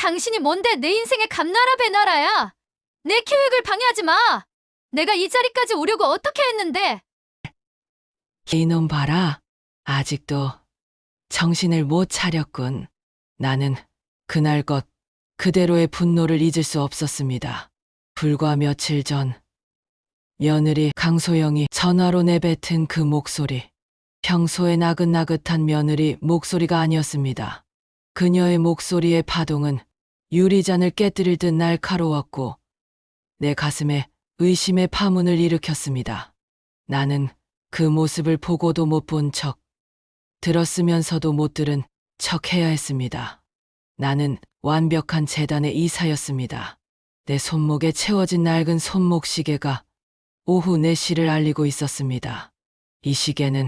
당신이 뭔데 내 인생의 감나라 배나라야. 내 계획을 방해하지 마. 내가 이 자리까지 오려고 어떻게 했는데. 이놈 봐라. 아직도 정신을 못 차렸군. 나는 그날 것 그대로의 분노를 잊을 수 없었습니다. 불과 며칠 전 며느리 강소영이 전화로 내뱉은 그 목소리. 평소에 나긋나긋한 며느리 목소리가 아니었습니다. 그녀의 목소리의 파동은 유리잔을 깨뜨릴 듯 날카로웠고 내 가슴에 의심의 파문을 일으켰습니다. 나는 그 모습을 보고도 못 본 척, 들었으면서도 못 들은 척 해야 했습니다. 나는 완벽한 재단의 이사였습니다. 내 손목에 채워진 낡은 손목 시계가 오후 4시를 알리고 있었습니다. 이 시계는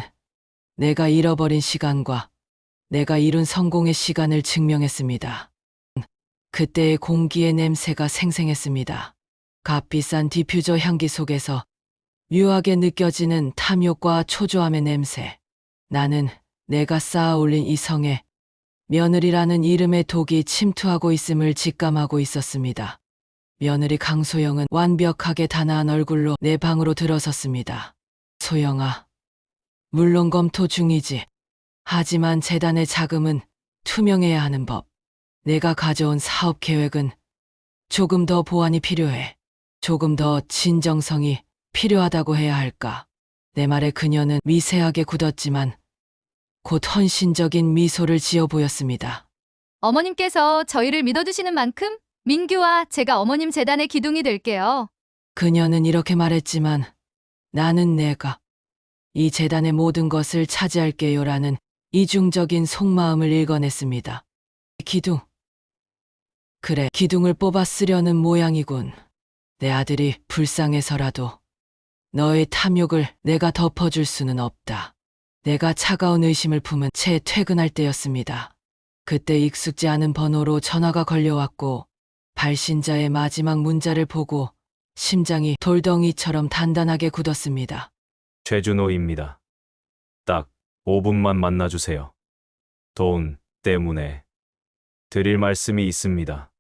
내가 잃어버린 시간과 내가 이룬 성공의 시간을 증명했습니다. 그때의 공기의 냄새가 생생했습니다. 값비싼 디퓨저 향기 속에서 묘하게 느껴지는 탐욕과 초조함의 냄새. 나는 내가 쌓아 올린 이 성에 며느리라는 이름의 독이 침투하고 있음을 직감하고 있었습니다. 며느리 강소영은 완벽하게 단아한 얼굴로 내 방으로 들어섰습니다. 소영아, 물론 검토 중이지. 하지만 재단의 자금은 투명해야 하는 법. 내가 가져온 사업 계획은 조금 더 보완이 필요해. 조금 더 진정성이 필요하다고 해야 할까. 내 말에 그녀는 미세하게 굳었지만 곧 헌신적인 미소를 지어 보였습니다. 어머님께서 저희를 믿어주시는 만큼 민규와 제가 어머님 재단의 기둥이 될게요. 그녀는 이렇게 말했지만 나는 내가 이 재단의 모든 것을 차지할게요라는 이중적인 속마음을 읽어냈습니다. 기둥. 그래, 기둥을 뽑아 쓰려는 모양이군. 내 아들이 불쌍해서라도 너의 탐욕을 내가 덮어줄 수는 없다. 내가 차가운 의심을 품은 채 퇴근할 때였습니다. 그때 익숙지 않은 번호로 전화가 걸려왔고 발신자의 마지막 문자를 보고 심장이 돌덩이처럼 단단하게 굳었습니다. 최준호입니다. 딱 5분만 만나주세요. 돈 때문에 드릴 말씀이 있습니다.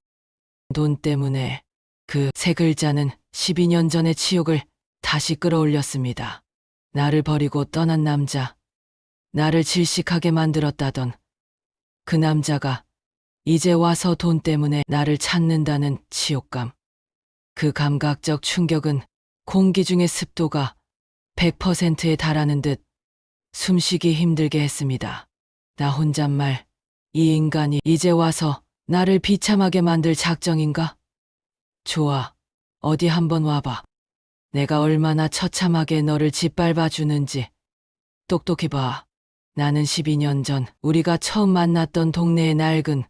돈 때문에. 그 세 글자는 12년 전의 치욕을 다시 끌어올렸습니다. 나를 버리고 떠난 남자, 나를 질식하게 만들었다던 그 남자가 이제 와서 돈 때문에 나를 찾는다는 치욕감. 그 감각적 충격은 공기 중의 습도가 100%에 달하는 듯 숨쉬기 힘들게 했습니다. 나 혼잣말, 이 인간이 이제 와서 나를 비참하게 만들 작정인가? 좋아, 어디 한번 와봐. 내가 얼마나 처참하게 너를 짓밟아 주는지 똑똑히 봐. 나는 12년 전 우리가 처음 만났던 동네의 낡은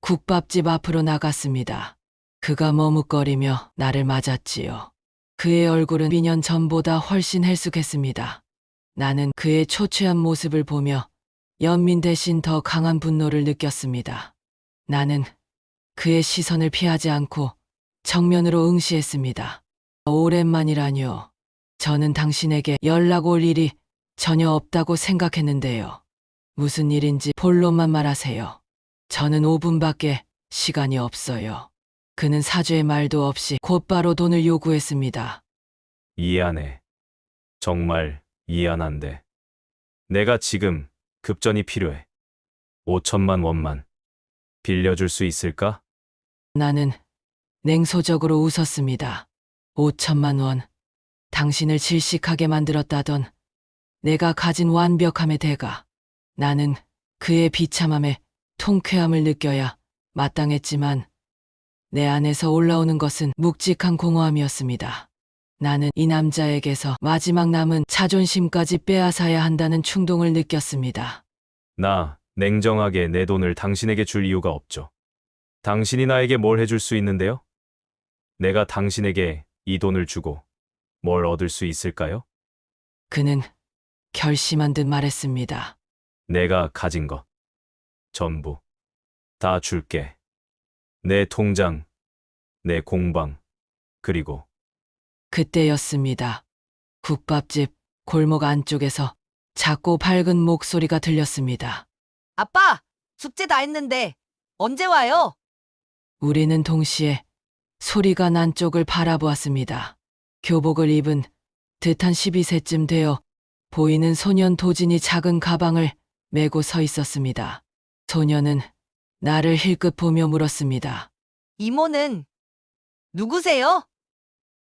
국밥집 앞으로 나갔습니다. 그가 머뭇거리며 나를 맞았지요. 그의 얼굴은 2년 전보다 훨씬 헬쑥했습니다. 나는 그의 초췌한 모습을 보며 연민 대신 더 강한 분노를 느꼈습니다. 나는 그의 시선을 피하지 않고 정면으로 응시했습니다. 오랜만이라뇨. 저는 당신에게 연락 올 일이 전혀 없다고 생각했는데요. 무슨 일인지 본론만 말하세요. 저는 5분밖에 시간이 없어요. 그는 사죄의 말도 없이 곧바로 돈을 요구했습니다. 이해 안 해. 정말 이해 안 한데. 내가 지금 급전이 필요해. 5천만 원만 빌려줄 수 있을까? 나는 냉소적으로 웃었습니다. 5천만 원. 당신을 질식하게 만들었다던 내가 가진 완벽함의 대가. 나는 그의 비참함에 통쾌함을 느껴야 마땅했지만 내 안에서 올라오는 것은 묵직한 공허함이었습니다. 나는 이 남자에게서 마지막 남은 자존심까지 빼앗아야 한다는 충동을 느꼈습니다. 나 냉정하게 내 돈을 당신에게 줄 이유가 없죠. 당신이 나에게 뭘 해줄 수 있는데요? 내가 당신에게 이 돈을 주고 뭘 얻을 수 있을까요? 그는 결심한 듯 말했습니다. 내가 가진 것 전부 다 줄게. 내 통장, 내 공방, 그리고 그때였습니다. 국밥집 골목 안쪽에서 작고 밝은 목소리가 들렸습니다. 아빠, 숙제 다 했는데 언제 와요? 우리는 동시에 소리가 난 쪽을 바라보았습니다. 교복을 입은 듯한 12세쯤 되어 보이는 소년 도진이 작은 가방을 메고 서 있었습니다. 소년은 나를 힐끗 보며 물었습니다. 이모는 누구세요?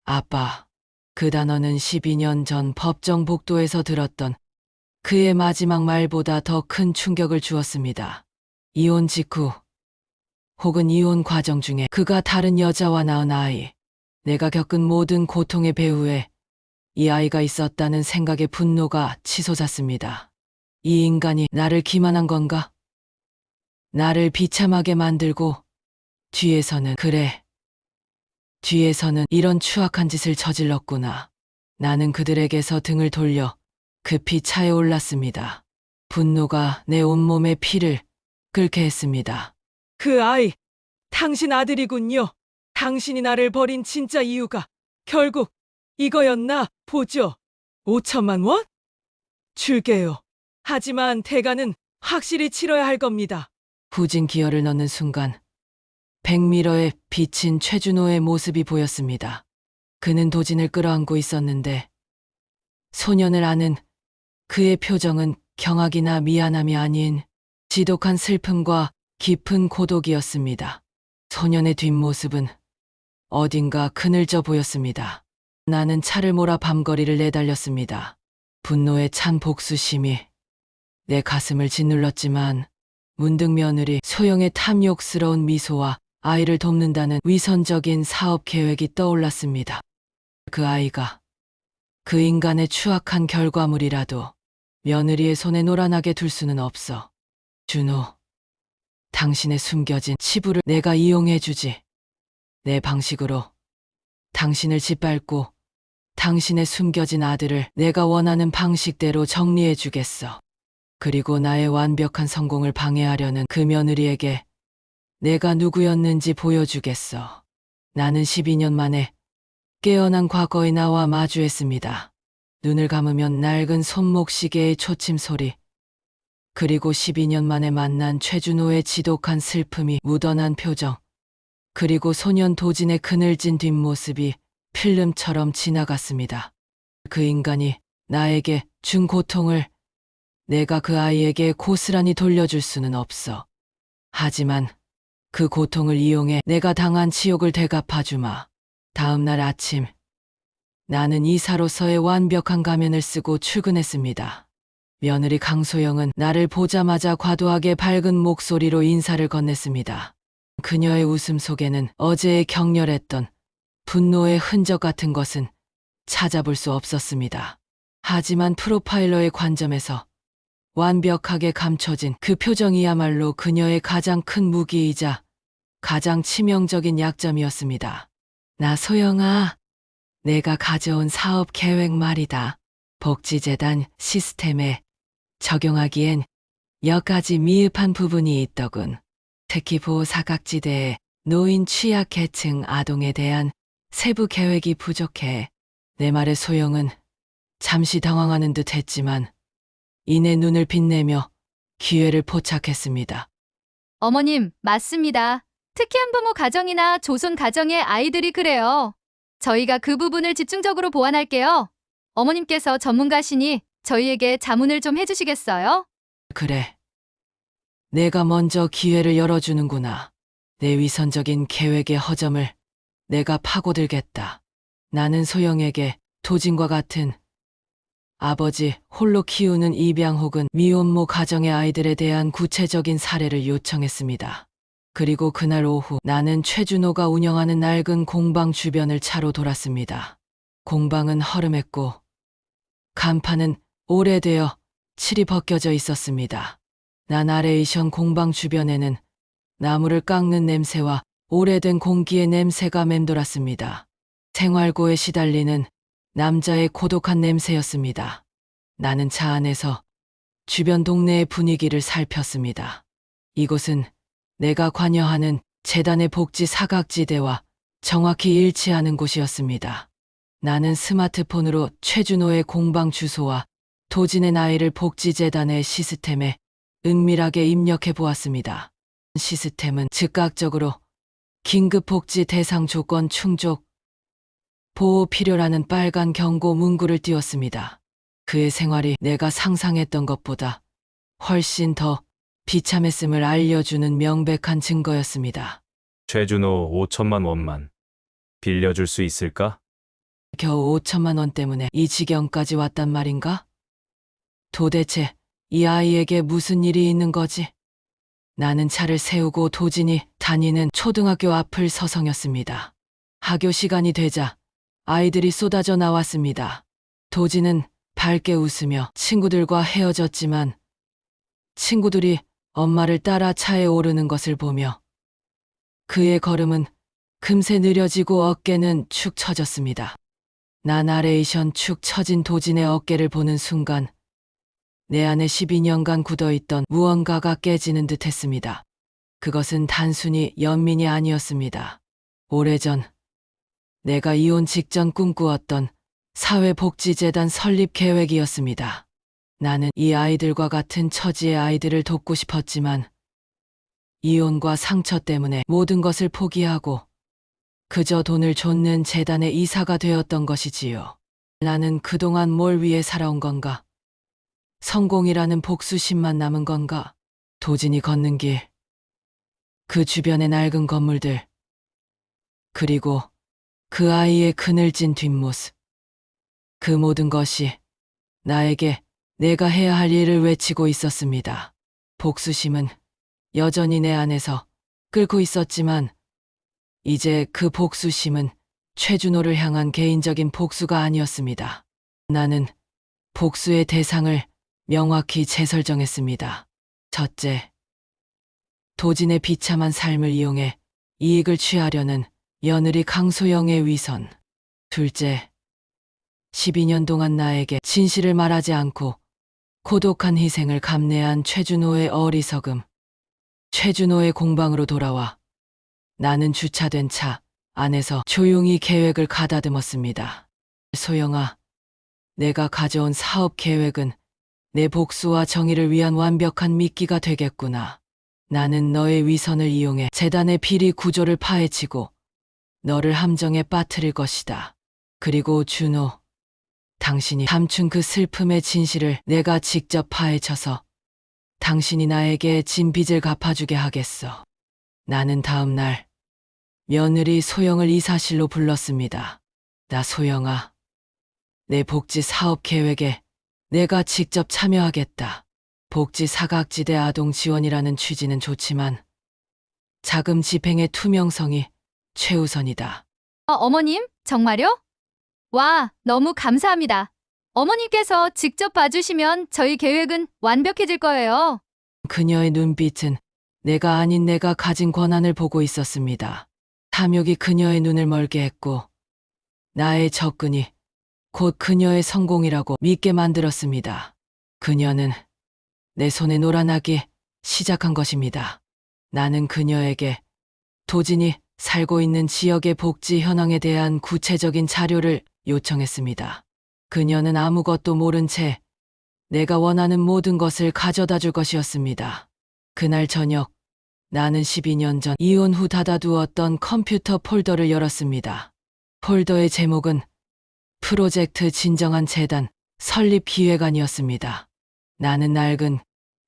아빠, 그 단어는 12년 전 법정 복도에서 들었던 그의 마지막 말보다 더 큰 충격을 주었습니다. 이혼 직후 혹은 이혼 과정 중에 그가 다른 여자와 낳은 아이, 내가 겪은 모든 고통의 배후에 이 아이가 있었다는 생각에 분노가 치솟았습니다. 이 인간이 나를 기만한 건가? 나를 비참하게 만들고 뒤에서는 뒤에서는 이런 추악한 짓을 저질렀구나. 나는 그들에게서 등을 돌려 급히 차에 올랐습니다. 분노가 내 온몸의 피를 끓게 했습니다. 그 아이, 당신 아들이군요. 당신이 나를 버린 진짜 이유가 결국 이거였나 보죠. 5천만 원? 줄게요. 하지만 대가는 확실히 치러야 할 겁니다. 후진 기어를 넣는 순간 백미러에 비친 최준호의 모습이 보였습니다. 그는 도진을 끌어안고 있었는데 소년을 아는 그의 표정은 경악이나 미안함이 아닌 지독한 슬픔과 깊은 고독이었습니다. 소년의 뒷모습은 어딘가 그늘져 보였습니다. 나는 차를 몰아 밤거리를 내달렸습니다. 분노에 찬 복수심이 내 가슴을 짓눌렀지만 문득 며느리 소영의 탐욕스러운 미소와 아이를 돕는다는 위선적인 사업 계획이 떠올랐습니다. 그 아이가 그 인간의 추악한 결과물이라도 며느리의 손에 노란하게 둘 수는 없어. 준호, 당신의 숨겨진 치부를 내가 이용해주지. 내 방식으로 당신을 짓밟고 당신의 숨겨진 아들을 내가 원하는 방식대로 정리해주겠어. 그리고 나의 완벽한 성공을 방해하려는 그 며느리에게 내가 누구였는지 보여주겠어. 나는 12년 만에 깨어난 과거의 나와 마주했습니다. 눈을 감으면 낡은 손목시계의 초침 소리, 그리고 12년 만에 만난 최준호의 지독한 슬픔이 묻어난 표정, 그리고 소년 도진의 그늘진 뒷모습이 필름처럼 지나갔습니다. 그 인간이 나에게 준 고통을 내가 그 아이에게 고스란히 돌려줄 수는 없어. 하지만 그 고통을 이용해 내가 당한 지옥을 되갚아주마. 다음 날 아침, 나는 이사로서의 완벽한 가면을 쓰고 출근했습니다. 며느리 강소영은 나를 보자마자 과도하게 밝은 목소리로 인사를 건넸습니다. 그녀의 웃음 속에는 어제의 격렬했던 분노의 흔적 같은 것은 찾아볼 수 없었습니다. 하지만 프로파일러의 관점에서 완벽하게 감춰진 그 표정이야말로 그녀의 가장 큰 무기이자 가장 치명적인 약점이었습니다. 나 소영아, 내가 가져온 사업 계획 말이다. 복지재단 시스템에 적용하기엔 몇 가지 미흡한 부분이 있더군. 특히 보호사각지대의 노인 취약계층 아동에 대한 세부 계획이 부족해. 내 말에 소영은 잠시 당황하는 듯 했지만 이내 눈을 빛내며 기회를 포착했습니다. 어머님, 맞습니다. 특히 한부모 가정이나 조손 가정의 아이들이 그래요. 저희가 그 부분을 집중적으로 보완할게요. 어머님께서 전문가시니 저희에게 자문을 좀 해주시겠어요? 그래. 내가 먼저 기회를 열어주는구나. 내 위선적인 계획의 허점을 내가 파고들겠다. 나는 소영에게 도진과 같은 아버지 홀로 키우는 입양 혹은 미혼모 가정의 아이들에 대한 구체적인 사례를 요청했습니다. 그리고 그날 오후 나는 최준호가 운영하는 낡은 공방 주변을 차로 돌았습니다. 공방은 허름했고 간판은 오래되어 칠이 벗겨져 있었습니다. 나레이션 공방 주변에는 나무를 깎는 냄새와 오래된 공기의 냄새가 맴돌았습니다. 생활고에 시달리는 남자의 고독한 냄새였습니다. 나는 차 안에서 주변 동네의 분위기를 살폈습니다. 이곳은 내가 관여하는 재단의 복지 사각지대와 정확히 일치하는 곳이었습니다. 나는 스마트폰으로 최준호의 공방 주소와 도진의 나이를 복지재단의 시스템에 은밀하게 입력해 보았습니다. 시스템은 즉각적으로 긴급복지 대상 조건 충족, 보호 필요라는 빨간 경고 문구를 띄웠습니다. 그의 생활이 내가 상상했던 것보다 훨씬 더 비참했음을 알려주는 명백한 증거였습니다. 최준호 5천만 원만 빌려줄 수 있을까? 겨우 5천만 원 때문에 이 지경까지 왔단 말인가? 도대체 이 아이에게 무슨 일이 있는 거지? 나는 차를 세우고 도진이 다니는 초등학교 앞을 서성였습니다. 학교 시간이 되자 아이들이 쏟아져 나왔습니다. 도진은 밝게 웃으며 친구들과 헤어졌지만 친구들이 엄마를 따라 차에 오르는 것을 보며 그의 걸음은 금세 느려지고 어깨는 축 처졌습니다. 나 나레이션 축 처진 도진의 어깨를 보는 순간 내 안에 12년간 굳어있던 무언가가 깨지는 듯 했습니다. 그것은 단순히 연민이 아니었습니다. 오래전 내가 이혼 직전 꿈꾸었던 사회복지재단 설립 계획이었습니다. 나는 이 아이들과 같은 처지의 아이들을 돕고 싶었지만 이혼과 상처 때문에 모든 것을 포기하고 그저 돈을 쫓는 재단의 이사가 되었던 것이지요. 나는 그동안 뭘 위해 살아온 건가? 성공이라는 복수심만 남은 건가? 도진이 걷는 길, 그 주변의 낡은 건물들, 그리고 그 아이의 그늘진 뒷모습. 그 모든 것이 나에게 내가 해야 할 일을 외치고 있었습니다. 복수심은 여전히 내 안에서 끓고 있었지만 이제 그 복수심은 최준호를 향한 개인적인 복수가 아니었습니다. 나는 복수의 대상을 명확히 재설정했습니다. 첫째, 도진의 비참한 삶을 이용해 이익을 취하려는 며느리 강소영의 위선. 둘째, 12년 동안 나에게 진실을 말하지 않고 고독한 희생을 감내한 최준호의 어리석음. 최준호의 공방으로 돌아와 나는 주차된 차 안에서 조용히 계획을 가다듬었습니다. 소영아, 내가 가져온 사업 계획은 내 복수와 정의를 위한 완벽한 미끼가 되겠구나. 나는 너의 위선을 이용해 재단의 비리 구조를 파헤치고 너를 함정에 빠뜨릴 것이다. 그리고 준호, 당신이 감춘 그 슬픔의 진실을 내가 직접 파헤쳐서 당신이 나에게 진 빚을 갚아주게 하겠어. 나는 다음 날 며느리 소영을 이사실로 불렀습니다. 나 소영아, 내 복지 사업 계획에 내가 직접 참여하겠다. 복지 사각지대 아동 지원이라는 취지는 좋지만 자금 집행의 투명성이 최우선이다. 어머님, 정말요? 와, 너무 감사합니다. 어머님께서 직접 봐주시면 저희 계획은 완벽해질 거예요. 그녀의 눈빛은 내가 아닌 내가 가진 권한을 보고 있었습니다. 탐욕이 그녀의 눈을 멀게 했고 나의 접근이 곧 그녀의 성공이라고 믿게 만들었습니다. 그녀는 내 손에 놀아나기 시작한 것입니다. 나는 그녀에게 도진이 살고 있는 지역의 복지 현황에 대한 구체적인 자료를 요청했습니다. 그녀는 아무것도 모른 채 내가 원하는 모든 것을 가져다 줄 것이었습니다. 그날 저녁, 나는 12년 전 이혼 후 닫아두었던 컴퓨터 폴더를 열었습니다. 폴더의 제목은 프로젝트 진정한 재단 설립 기획안이었습니다. 나는 낡은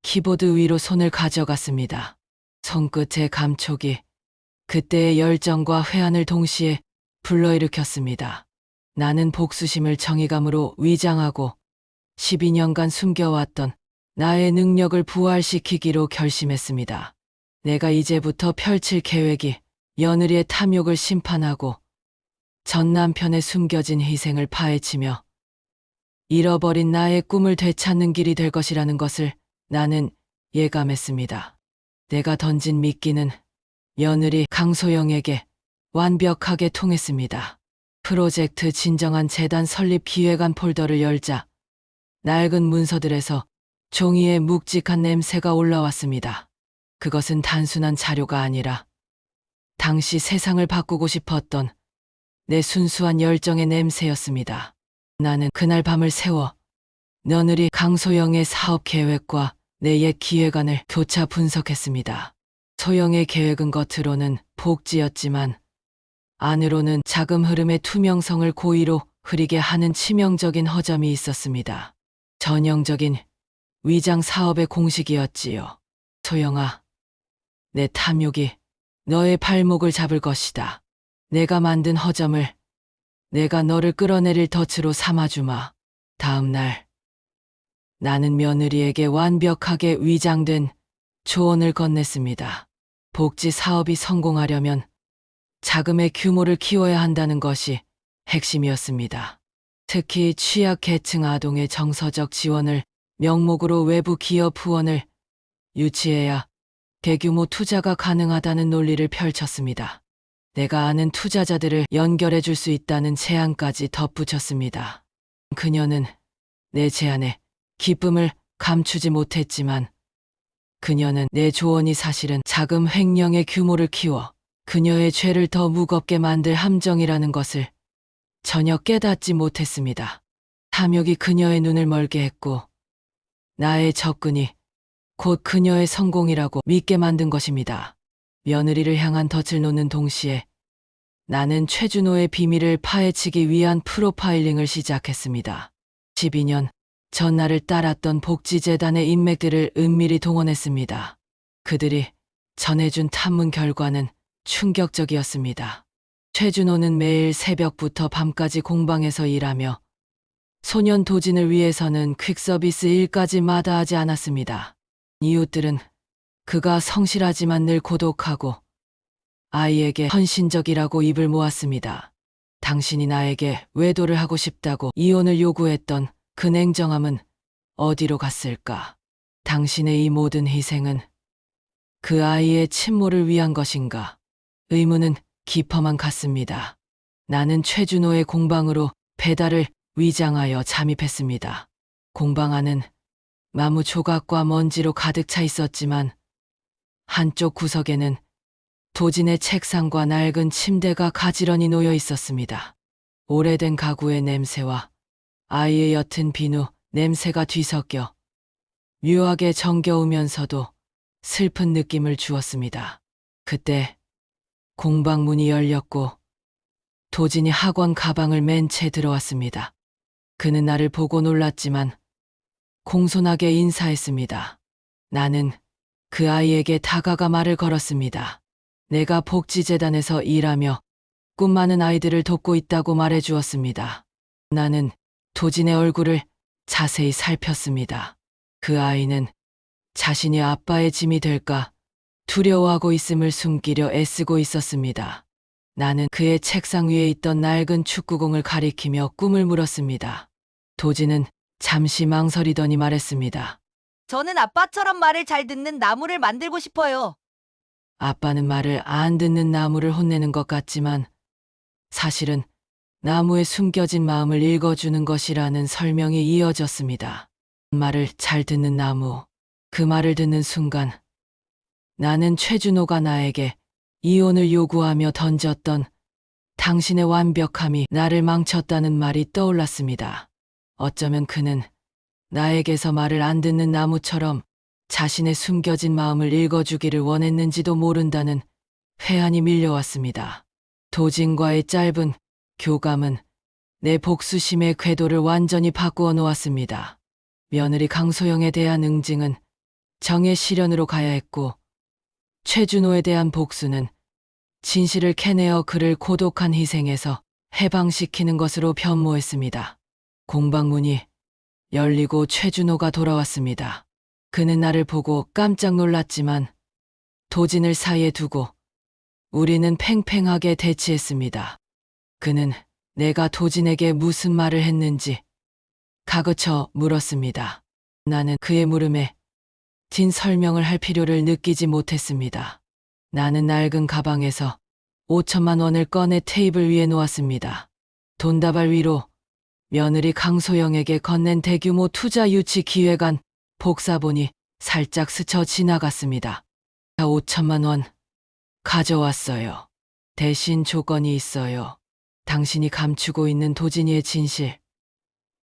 키보드 위로 손을 가져갔습니다. 손끝의 감촉이 그때의 열정과 회한을 동시에 불러일으켰습니다. 나는 복수심을 정의감으로 위장하고 12년간 숨겨왔던 나의 능력을 부활시키기로 결심했습니다. 내가 이제부터 펼칠 계획이 며느리의 탐욕을 심판하고 전 남편의 숨겨진 희생을 파헤치며 잃어버린 나의 꿈을 되찾는 길이 될 것이라는 것을 나는 예감했습니다. 내가 던진 미끼는 며느리 강소영에게 완벽하게 통했습니다. 프로젝트 진정한 재단 설립 기획안 폴더를 열자 낡은 문서들에서 종이에 묵직한 냄새가 올라왔습니다. 그것은 단순한 자료가 아니라 당시 세상을 바꾸고 싶었던 내 순수한 열정의 냄새였습니다. 나는 그날 밤을 새워 며느리 강소영의 사업 계획과 내 옛 기획안을 교차 분석했습니다. 소영의 계획은 겉으로는 복지였지만 안으로는 자금 흐름의 투명성을 고의로 흐리게 하는 치명적인 허점이 있었습니다. 전형적인 위장 사업의 공식이었지요. 소영아, 내 탐욕이 너의 발목을 잡을 것이다. 내가 만든 허점을 내가 너를 끌어내릴 덫으로 삼아주마. 다음 날 나는 며느리에게 완벽하게 위장된 조언을 건넸습니다. 복지 사업이 성공하려면 자금의 규모를 키워야 한다는 것이 핵심이었습니다. 특히 취약계층 아동의 정서적 지원을 명목으로 외부 기업 후원을 유치해야 대규모 투자가 가능하다는 논리를 펼쳤습니다. 내가 아는 투자자들을 연결해 줄 수 있다는 제안까지 덧붙였습니다. 그녀는 내 제안에 기쁨을 감추지 못했지만 그녀는 내 조언이 사실은 자금 횡령의 규모를 키워 그녀의 죄를 더 무겁게 만들 함정이라는 것을 전혀 깨닫지 못했습니다. 탐욕이 그녀의 눈을 멀게 했고 나의 접근이 곧 그녀의 성공이라고 믿게 만든 것입니다. 며느리를 향한 덫을 놓는 동시에 나는 최준호의 비밀을 파헤치기 위한 프로파일링을 시작했습니다. 12년 전 나를 따랐던 복지재단의 인맥들을 은밀히 동원했습니다. 그들이 전해준 탐문 결과는 충격적이었습니다. 최준호는 매일 새벽부터 밤까지 공방에서 일하며 소년 도진을 위해서는 퀵서비스 일까지 마다하지 않았습니다. 이웃들은 그가 성실하지만 늘 고독하고 아이에게 헌신적이라고 입을 모았습니다. 당신이 나에게 외도를 하고 싶다고 이혼을 요구했던 그 냉정함은 어디로 갔을까? 당신의 이 모든 희생은 그 아이의 친모를 위한 것인가? 의문은 깊어만 갔습니다. 나는 최준호의 공방으로 배달을 위장하여 잠입했습니다. 공방 안은 나무 조각과 먼지로 가득 차 있었지만 한쪽 구석에는 도진의 책상과 낡은 침대가 가지런히 놓여 있었습니다. 오래된 가구의 냄새와 아이의 옅은 비누 냄새가 뒤섞여 묘하게 정겨우면서도 슬픈 느낌을 주었습니다. 그때 공방 문이 열렸고 도진이 학원 가방을 맨 채 들어왔습니다. 그는 나를 보고 놀랐지만 공손하게 인사했습니다. 나는 그 아이에게 다가가 말을 걸었습니다. 내가 복지재단에서 일하며 꿈 많은 아이들을 돕고 있다고 말해주었습니다. 나는 도진의 얼굴을 자세히 살폈습니다. 그 아이는 자신이 아빠의 짐이 될까 두려워하고 있음을 숨기려 애쓰고 있었습니다. 나는 그의 책상 위에 있던 낡은 축구공을 가리키며 꿈을 물었습니다. 도진은 잠시 망설이더니 말했습니다. 저는 아빠처럼 말을 잘 듣는 나무를 만들고 싶어요. 아빠는 말을 안 듣는 나무를 혼내는 것 같지만 사실은 나무에 숨겨진 마음을 읽어주는 것이라는 설명이 이어졌습니다. 말을 잘 듣는 나무. 그 말을 듣는 순간 나는 최준호가 나에게 이혼을 요구하며 던졌던 당신의 완벽함이 나를 망쳤다는 말이 떠올랐습니다. 어쩌면 그는 나에게서 말을 안 듣는 나무처럼 자신의 숨겨진 마음을 읽어주기를 원했는지도 모른다는 회한이 밀려왔습니다. 도진과의 짧은 교감은 내 복수심의 궤도를 완전히 바꾸어 놓았습니다. 며느리 강소영에 대한 응징은 정의 실현으로 가야 했고 최준호에 대한 복수는 진실을 캐내어 그를 고독한 희생에서 해방시키는 것으로 변모했습니다. 공방문이 열리고 최준호가 돌아왔습니다. 그는 나를 보고 깜짝 놀랐지만 도진을 사이에 두고 우리는 팽팽하게 대치했습니다. 그는 내가 도진에게 무슨 말을 했는지 가그쳐 물었습니다. 나는 그의 물음에 긴 설명을 할 필요를 느끼지 못했습니다. 나는 낡은 가방에서 5천만 원을 꺼내 테이블 위에 놓았습니다. 돈다발 위로 며느리 강소영에게 건넨 대규모 투자 유치 기획안 복사본이 살짝 스쳐 지나갔습니다. 5천만 원 가져왔어요. 대신 조건이 있어요. 당신이 감추고 있는 도진이의 진실.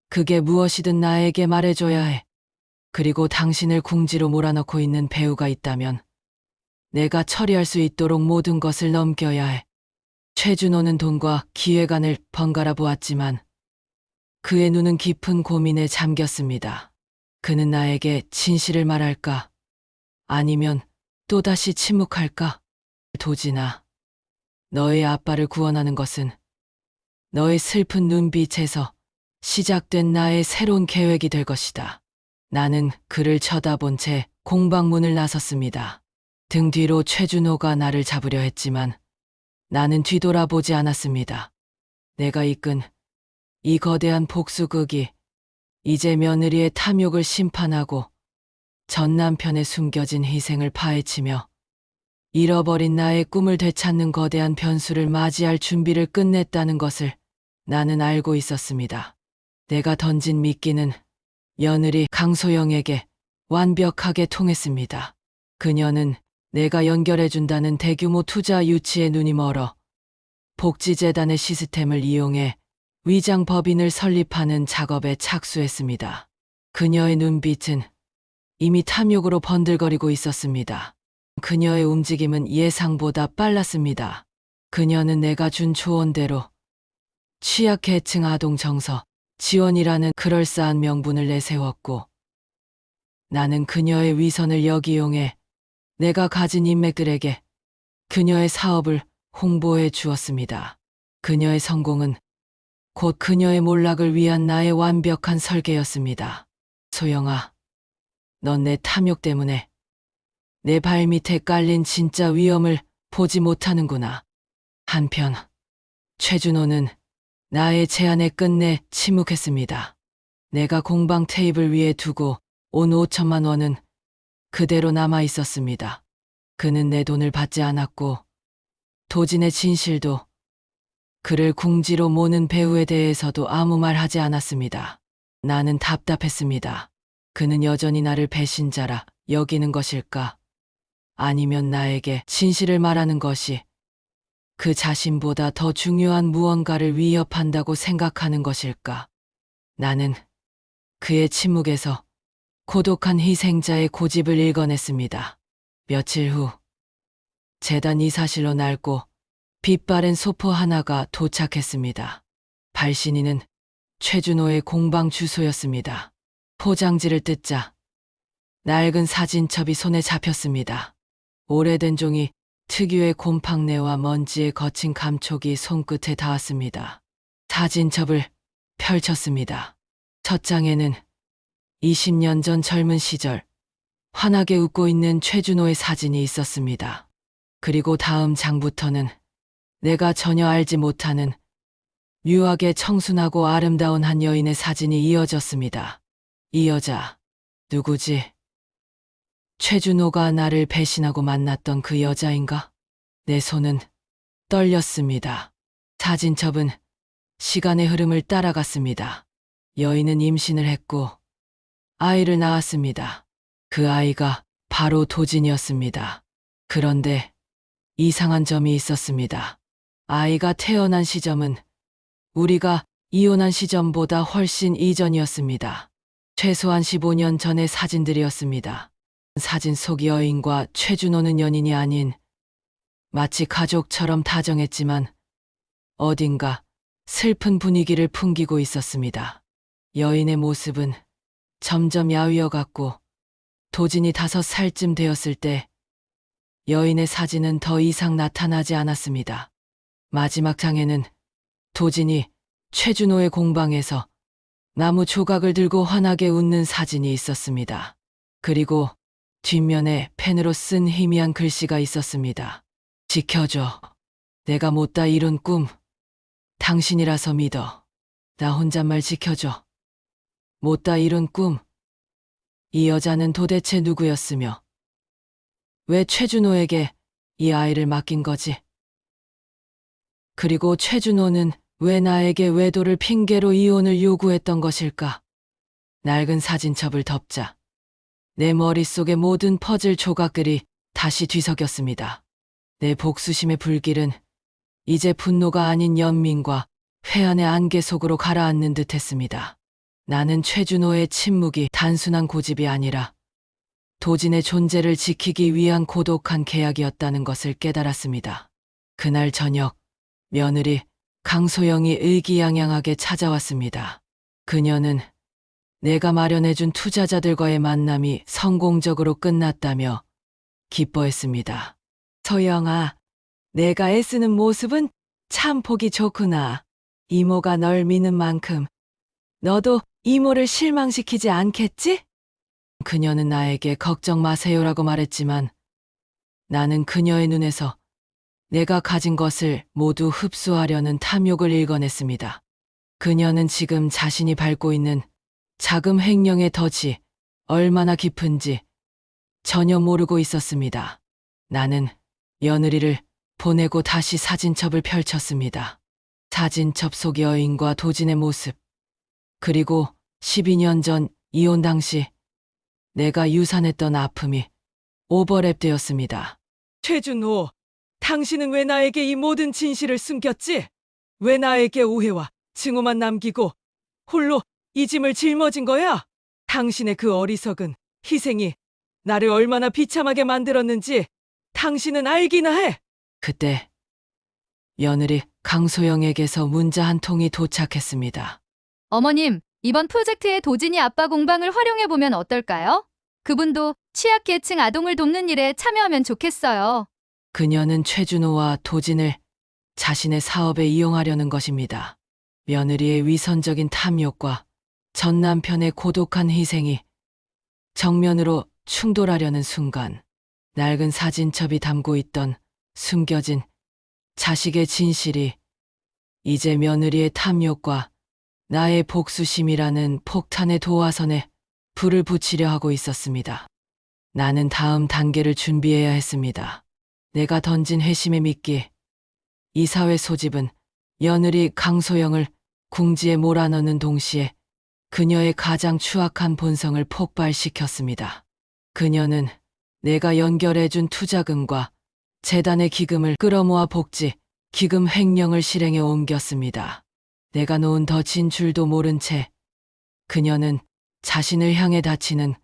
그게 무엇이든 나에게 말해줘야 해. 그리고 당신을 궁지로 몰아넣고 있는 배우가 있다면 내가 처리할 수 있도록 모든 것을 넘겨야 해. 최준호는 돈과 기획안을 번갈아 보았지만 그의 눈은 깊은 고민에 잠겼습니다. 그는 나에게 진실을 말할까? 아니면 또다시 침묵할까? 도진아, 너의 아빠를 구원하는 것은 너의 슬픈 눈빛에서 시작된 나의 새로운 계획이 될 것이다. 나는 그를 쳐다본 채 공방문을 나섰습니다. 등 뒤로 최준호가 나를 잡으려 했지만 나는 뒤돌아보지 않았습니다. 내가 이끈 이 거대한 복수극이 이제 며느리의 탐욕을 심판하고 전 남편의 숨겨진 희생을 파헤치며 잃어버린 나의 꿈을 되찾는 거대한 변수를 맞이할 준비를 끝냈다는 것을 나는 알고 있었습니다. 내가 던진 미끼는 며느리 강소영에게 완벽하게 통했습니다. 그녀는 내가 연결해준다는 대규모 투자 유치에 눈이 멀어 복지재단의 시스템을 이용해 위장 법인을 설립하는 작업에 착수했습니다. 그녀의 눈빛은 이미 탐욕으로 번들거리고 있었습니다. 그녀의 움직임은 예상보다 빨랐습니다. 그녀는 내가 준 조언대로 취약계층 아동 정서 지원이라는 그럴싸한 명분을 내세웠고 나는 그녀의 위선을 역이용해 내가 가진 인맥들에게 그녀의 사업을 홍보해 주었습니다. 그녀의 성공은 곧 그녀의 몰락을 위한 나의 완벽한 설계였습니다. 소영아, 넌 내 탐욕 때문에 내 발밑에 깔린 진짜 위험을 보지 못하는구나. 한편 최준호는 나의 제안에 끝내 침묵했습니다. 내가 공방 테이블 위에 두고 온 5천만 원은 그대로 남아 있었습니다. 그는 내 돈을 받지 않았고 도진의 진실도 그를 궁지로 모는 배우에 대해서도 아무 말 하지 않았습니다. 나는 답답했습니다. 그는 여전히 나를 배신자라 여기는 것일까? 아니면 나에게 진실을 말하는 것이 그 자신보다 더 중요한 무언가를 위협한다고 생각하는 것일까? 나는 그의 침묵에서 고독한 희생자의 고집을 읽어냈습니다. 며칠 후 재단 이사실로 낡고 빛바랜 소포 하나가 도착했습니다. 발신인은 최준호의 공방 주소였습니다. 포장지를 뜯자 낡은 사진첩이 손에 잡혔습니다. 오래된 종이 특유의 곰팡내와 먼지의 거친 감촉이 손끝에 닿았습니다. 사진첩을 펼쳤습니다. 첫 장에는 20년 전 젊은 시절 환하게 웃고 있는 최준호의 사진이 있었습니다. 그리고 다음 장부터는 내가 전혀 알지 못하는 묘하게 청순하고 아름다운 한 여인의 사진이 이어졌습니다. 이 여자 누구지? 최준호가 나를 배신하고 만났던 그 여자인가? 내 손은 떨렸습니다. 사진첩은 시간의 흐름을 따라갔습니다. 여인은 임신을 했고 아이를 낳았습니다. 그 아이가 바로 도진이었습니다. 그런데 이상한 점이 있었습니다. 아이가 태어난 시점은 우리가 이혼한 시점보다 훨씬 이전이었습니다. 최소한 15년 전의 사진들이었습니다. 사진 속 여인과 최준호는 연인이 아닌 마치 가족처럼 다정했지만 어딘가 슬픈 분위기를 풍기고 있었습니다. 여인의 모습은 점점 야위어갔고 도진이 5살쯤 되었을 때 여인의 사진은 더 이상 나타나지 않았습니다. 마지막 장에는 도진이 최준호의 공방에서 나무 조각을 들고 환하게 웃는 사진이 있었습니다. 그리고 뒷면에 펜으로 쓴 희미한 글씨가 있었습니다. 지켜줘. 내가 못다 이룬 꿈. 당신이라서 믿어. 나 혼잣말 지켜줘. 못다 이룬 꿈. 이 여자는 도대체 누구였으며 왜 최준호에게 이 아이를 맡긴 거지? 그리고 최준호는 왜 나에게 외도를 핑계로 이혼을 요구했던 것일까? 낡은 사진첩을 덮자 내 머릿속의 모든 퍼즐 조각들이 다시 뒤섞였습니다. 내 복수심의 불길은 이제 분노가 아닌 연민과 회한의 안개 속으로 가라앉는 듯 했습니다. 나는 최준호의 침묵이 단순한 고집이 아니라 도진의 존재를 지키기 위한 고독한 계약이었다는 것을 깨달았습니다. 그날 저녁, 며느리 강소영이 의기양양하게 찾아왔습니다. 그녀는 내가 마련해준 투자자들과의 만남이 성공적으로 끝났다며 기뻐했습니다. 소영아, 내가 애쓰는 모습은 참 보기 좋구나. 이모가 널 믿는 만큼 너도 이모를 실망시키지 않겠지? 그녀는 나에게 걱정 마세요라고 말했지만 나는 그녀의 눈에서 내가 가진 것을 모두 흡수하려는 탐욕을 읽어냈습니다. 그녀는 지금 자신이 밟고 있는 자금 횡령의 덫이 얼마나 깊은지 전혀 모르고 있었습니다. 나는 며느리를 보내고 다시 사진첩을 펼쳤습니다. 사진첩 속 여인과 도진의 모습, 그리고 12년 전 이혼 당시 내가 유산했던 아픔이 오버랩되었습니다. 최준호, 당신은 왜 나에게 이 모든 진실을 숨겼지? 왜 나에게 오해와 증오만 남기고 홀로 이 짐을 짊어진 거야? 당신의 그 어리석은 희생이 나를 얼마나 비참하게 만들었는지 당신은 알기나 해. 그때 며느리 강소영에게서 문자 한 통이 도착했습니다. 어머님, 이번 프로젝트에 도진이 아빠 공방을 활용해보면 어떨까요? 그분도 취약계층 아동을 돕는 일에 참여하면 좋겠어요. 그녀는 최준호와 도진을 자신의 사업에 이용하려는 것입니다. 며느리의 위선적인 탐욕과 전 남편의 고독한 희생이 정면으로 충돌하려는 순간 낡은 사진첩이 담고 있던 숨겨진 자식의 진실이 이제 며느리의 탐욕과 나의 복수심이라는 폭탄의 도화선에 불을 붙이려 하고 있었습니다. 나는 다음 단계를 준비해야 했습니다. 내가 던진 회심의 미끼, 이사회 소집은 며느리 강소영을 궁지에 몰아넣는 동시에 그녀의 가장 추악한 본성을 폭발시켰습니다. 그녀는 내가 연결해준 투자금과 재단의 기금을 끌어모아 복지, 기금 횡령을 실행에 옮겼습니다. 내가 놓은 덫인 줄도 모른 채 그녀는 자신을 향해 닫히는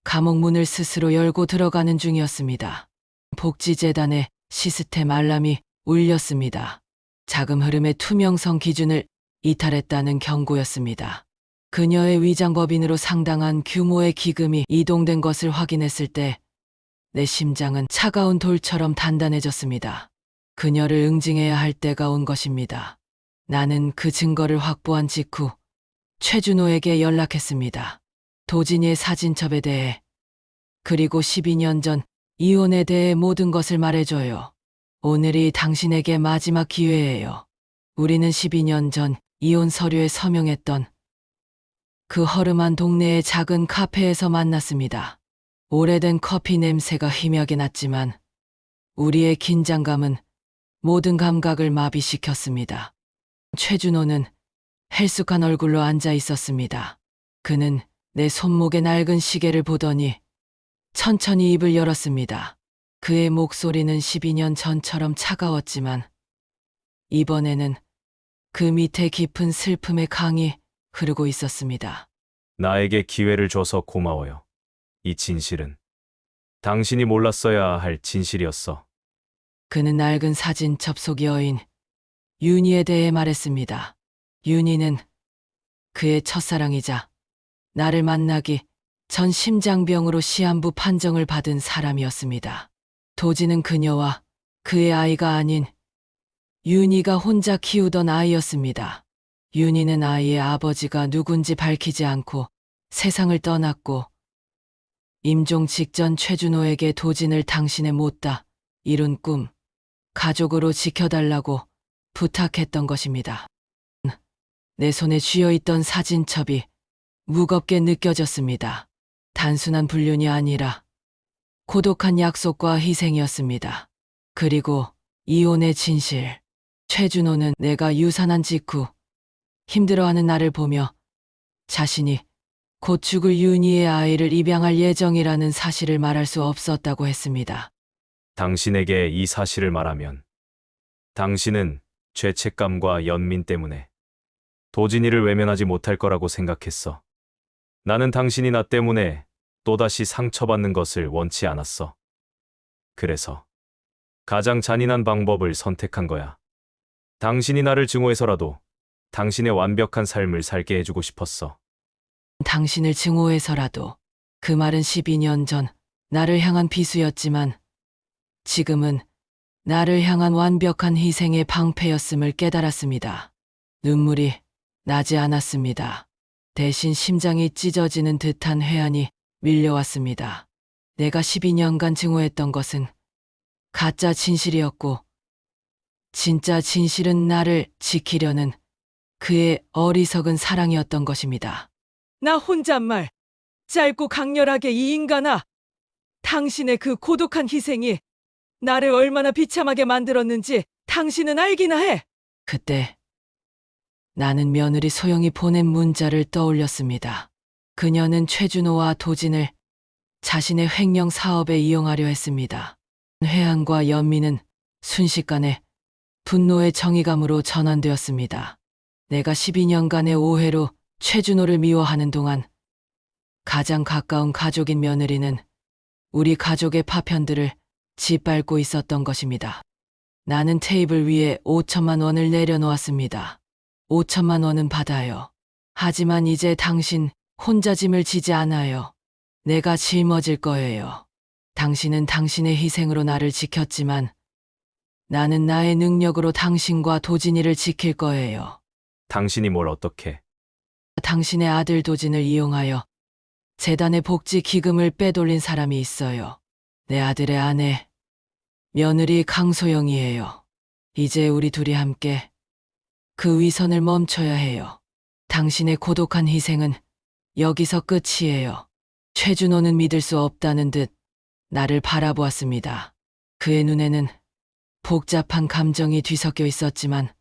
감옥문을 스스로 열고 들어가는 중이었습니다. 복지재단의 시스템 알람이 울렸습니다. 자금 흐름의 투명성 기준을 이탈했다는 경고였습니다. 그녀의 위장법인으로 상당한 규모의 기금이 이동된 것을 확인했을 때 내 심장은 차가운 돌처럼 단단해졌습니다. 그녀를 응징해야 할 때가 온 것입니다. 나는 그 증거를 확보한 직후 최준호에게 연락했습니다. 도진이의 사진첩에 대해, 그리고 12년 전 이혼에 대해 모든 것을 말해줘요. 오늘이 당신에게 마지막 기회예요. 우리는 12년 전 이혼 서류에 서명했던 그 허름한 동네의 작은 카페에서 만났습니다. 오래된 커피 냄새가 희미하게 났지만 우리의 긴장감은 모든 감각을 마비시켰습니다. 최준호는 헬쑥한 얼굴로 앉아 있었습니다. 그는 내 손목에 낡은 시계를 보더니 천천히 입을 열었습니다. 그의 목소리는 12년 전처럼 차가웠지만 이번에는 그 밑에 깊은 슬픔의 강이 흐르고 있었습니다. 나에게 기회를 줘서 고마워요. 이 진실은 당신이 몰랐어야 할 진실이었어. 그는 낡은 사진첩 속 여인 윤희에 대해 말했습니다. 윤희는 그의 첫사랑이자 나를 만나기 전 심장병으로 시한부 판정을 받은 사람이었습니다. 도진은 그녀와 그의 아이가 아닌 윤희가 혼자 키우던 아이였습니다. 윤희는 아이의 아버지가 누군지 밝히지 않고 세상을 떠났고 임종 직전 최준호에게 도진을 당신의 못다 이룬 꿈, 가족으로 지켜달라고 부탁했던 것입니다. 내 손에 쥐어있던 사진첩이 무겁게 느껴졌습니다. 단순한 불륜이 아니라 고독한 약속과 희생이었습니다. 그리고 이혼의 진실. 최준호는 내가 유산한 직후 힘들어하는 나를 보며 자신이 곧 죽을 윤희의 아이를 입양할 예정이라는 사실을 말할 수 없었다고 했습니다. 당신에게 이 사실을 말하면 당신은 죄책감과 연민 때문에 도진이를 외면하지 못할 거라고 생각했어. 나는 당신이 나 때문에 또다시 상처받는 것을 원치 않았어. 그래서 가장 잔인한 방법을 선택한 거야. 당신이 나를 증오해서라도 당신의 완벽한 삶을 살게 해주고 싶었어. 당신을 증오해서라도. 그 말은 12년 전 나를 향한 비수였지만 지금은 나를 향한 완벽한 희생의 방패였음을 깨달았습니다. 눈물이 나지 않았습니다. 대신 심장이 찢어지는 듯한 회한이 밀려왔습니다. 내가 12년간 증오했던 것은 가짜 진실이었고 진짜 진실은 나를 지키려는 그의 어리석은 사랑이었던 것입니다. 나 혼잣말, 짧고 강렬하게 이 인간아, 당신의 그 고독한 희생이 나를 얼마나 비참하게 만들었는지 당신은 알기나 해. 그때 나는 며느리 소영이 보낸 문자를 떠올렸습니다. 그녀는 최준호와 도진을 자신의 횡령 사업에 이용하려 했습니다. 회한과 연민은 순식간에 분노의 정의감으로 전환되었습니다. 내가 12년간의 오해로 최준호를 미워하는 동안 가장 가까운 가족인 며느리는 우리 가족의 파편들을 짓밟고 있었던 것입니다. 나는 테이블 위에 5천만 원을 내려놓았습니다. 5천만 원은 받아요. 하지만 이제 당신 혼자 짐을 지지 않아요. 내가 짊어질 거예요. 당신은 당신의 희생으로 나를 지켰지만 나는 나의 능력으로 당신과 도진이를 지킬 거예요. 당신이 뭘 어떻게? 당신의 아들 도진을 이용하여 재단의 복지 기금을 빼돌린 사람이 있어요. 내 아들의 아내, 며느리 강소영이에요. 이제 우리 둘이 함께 그 위선을 멈춰야 해요. 당신의 고독한 희생은 여기서 끝이에요. 최준호는 믿을 수 없다는 듯 나를 바라보았습니다. 그의 눈에는 복잡한 감정이 뒤섞여 있었지만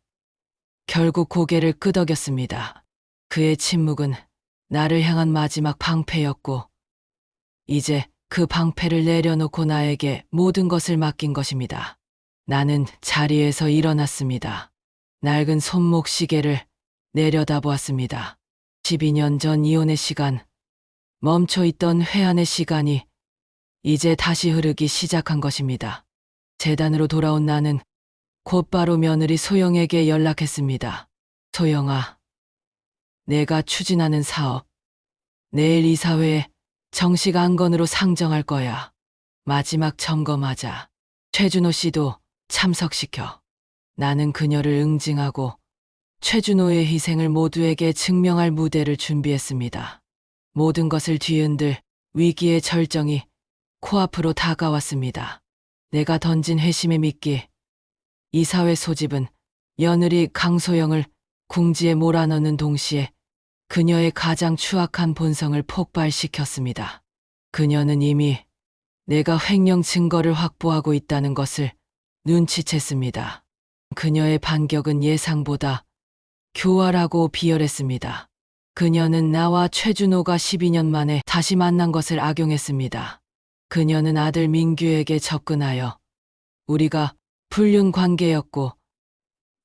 결국 고개를 끄덕였습니다. 그의 침묵은 나를 향한 마지막 방패였고 이제 그 방패를 내려놓고 나에게 모든 것을 맡긴 것입니다. 나는 자리에서 일어났습니다. 낡은 손목 시계를 내려다보았습니다. 12년 전 이혼의 시간, 멈춰있던 회한의 시간이 이제 다시 흐르기 시작한 것입니다. 재단으로 돌아온 나는 곧바로 며느리 소영에게 연락했습니다. 소영아, 내가 추진하는 사업, 내일 이사회에 정식 안건으로 상정할 거야. 마지막 점검하자. 최준호 씨도 참석시켜. 나는 그녀를 응징하고 최준호의 희생을 모두에게 증명할 무대를 준비했습니다. 모든 것을 뒤흔들 위기의 절정이 코앞으로 다가왔습니다. 내가 던진 회심의 미끼. 이사회 소집은 며느리 강소영을 궁지에 몰아넣는 동시에 그녀의 가장 추악한 본성을 폭발시켰습니다. 그녀는 이미 내가 횡령 증거를 확보하고 있다는 것을 눈치챘습니다. 그녀의 반격은 예상보다 교활하고 비열했습니다. 그녀는 나와 최준호가 12년 만에 다시 만난 것을 악용했습니다. 그녀는 아들 민규에게 접근하여 우리가 불륜 관계였고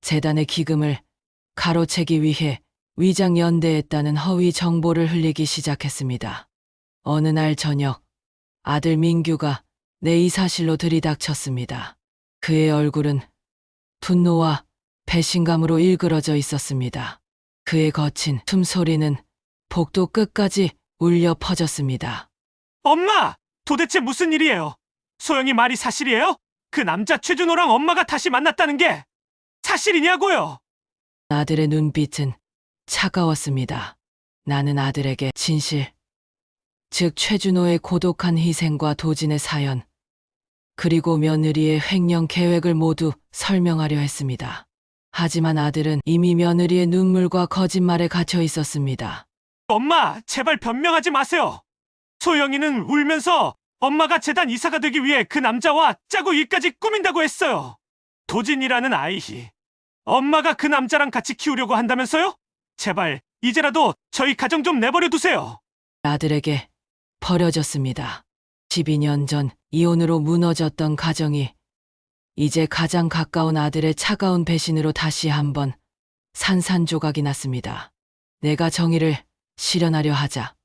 재단의 기금을 가로채기 위해 위장 연대했다는 허위 정보를 흘리기 시작했습니다. 어느 날 저녁 아들 민규가 내 이 사실로 들이닥쳤습니다. 그의 얼굴은 분노와 배신감으로 일그러져 있었습니다. 그의 거친 숨소리는 복도 끝까지 울려 퍼졌습니다. 엄마! 도대체 무슨 일이에요? 소영이 말이 사실이에요? 그 남자 최준호랑 엄마가 다시 만났다는 게 사실이냐고요? 아들의 눈빛은 차가웠습니다. 나는 아들에게 진실, 즉 최준호의 고독한 희생과 도진의 사연, 그리고 며느리의 횡령 계획을 모두 설명하려 했습니다. 하지만 아들은 이미 며느리의 눈물과 거짓말에 갇혀 있었습니다. 엄마, 제발 변명하지 마세요. 소영이는 울면서 엄마가 재단 이사가 되기 위해 그 남자와 짜고 일까지 꾸민다고 했어요. 도진이라는 아이, 엄마가 그 남자랑 같이 키우려고 한다면서요? 제발 이제라도 저희 가정 좀 내버려 두세요. 아들에게 버려졌습니다. 12년 전 이혼으로 무너졌던 가정이 이제 가장 가까운 아들의 차가운 배신으로 다시 한번 산산조각이 났습니다. 내가 정의를 실현하려 하자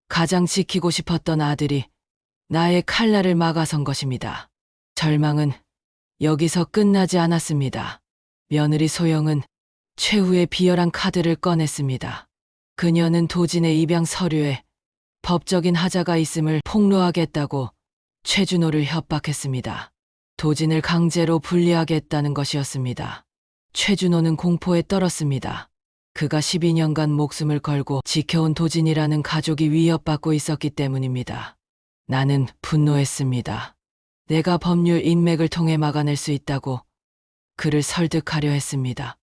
가장 지키고 싶었던 아들이 나의 칼날을 막아선 것입니다. 절망은 여기서 끝나지 않았습니다. 며느리 소영은 최후의 비열한 카드를 꺼냈습니다. 그녀는 도진의 입양 서류에 법적인 하자가 있음을 폭로하겠다고 최준호를 협박했습니다. 도진을 강제로 분리하겠다는 것이었습니다. 최준호는 공포에 떨었습니다. 그가 12년간 목숨을 걸고 지켜온 도진이라는 가족이 위협받고 있었기 때문입니다. 나는 분노했습니다. 내가 법률 인맥을 통해 막아낼 수 있다고 그를 설득하려 했습니다.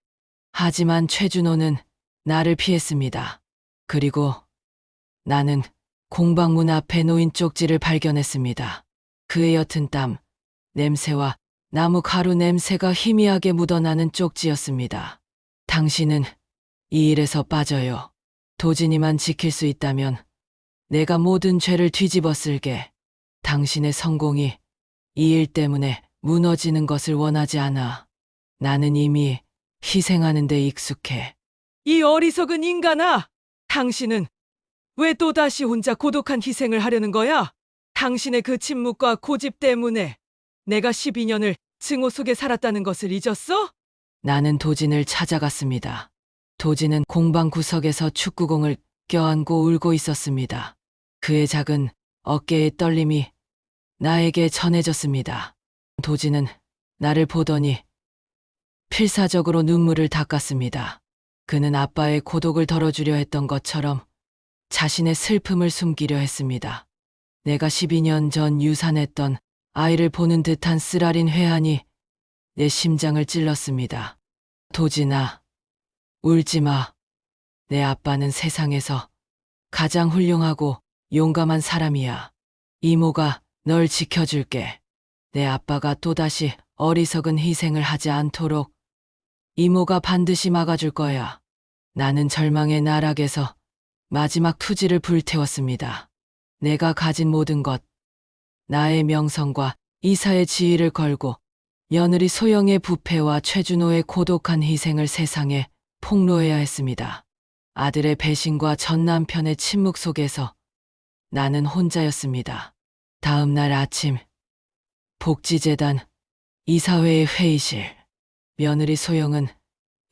하지만 최준호는 나를 피했습니다. 그리고 나는 공방문 앞에 놓인 쪽지를 발견했습니다. 그의 옅은 땀, 냄새와 나무 가루 냄새가 희미하게 묻어나는 쪽지였습니다. 당신은 이 일에서 빠져요. 도진이만 지킬 수 있다면 내가 모든 죄를 뒤집어 쓸게. 당신의 성공이 이 일 때문에 무너지는 것을 원하지 않아. 나는 이미 희생하는 데 익숙해. 이 어리석은 인간아! 당신은 왜 또다시 혼자 고독한 희생을 하려는 거야? 당신의 그 침묵과 고집 때문에 내가 12년을 증오 속에 살았다는 것을 잊었어? 나는 도진을 찾아갔습니다. 도진은 공방 구석에서 축구공을 껴안고 울고 있었습니다. 그의 작은 어깨의 떨림이 나에게 전해졌습니다. 도진은 나를 보더니 필사적으로 눈물을 닦았습니다. 그는 아빠의 고독을 덜어주려 했던 것처럼 자신의 슬픔을 숨기려 했습니다. 내가 12년 전 유산했던 아이를 보는 듯한 쓰라린 회한이 내 심장을 찔렀습니다. 도진아, 울지 마. 내 아빠는 세상에서 가장 훌륭하고 용감한 사람이야. 이모가 널 지켜줄게. 내 아빠가 또다시 어리석은 희생을 하지 않도록 이모가 반드시 막아줄 거야. 나는 절망의 나락에서 마지막 투지를 불태웠습니다. 내가 가진 모든 것, 나의 명성과 이사의 지위를 걸고 며느리 소영의 부패와 최준호의 고독한 희생을 세상에 폭로해야 했습니다. 아들의 배신과 전 남편의 침묵 속에서 나는 혼자였습니다. 다음 날 아침, 복지재단 이사회의 회의실. 며느리 소영은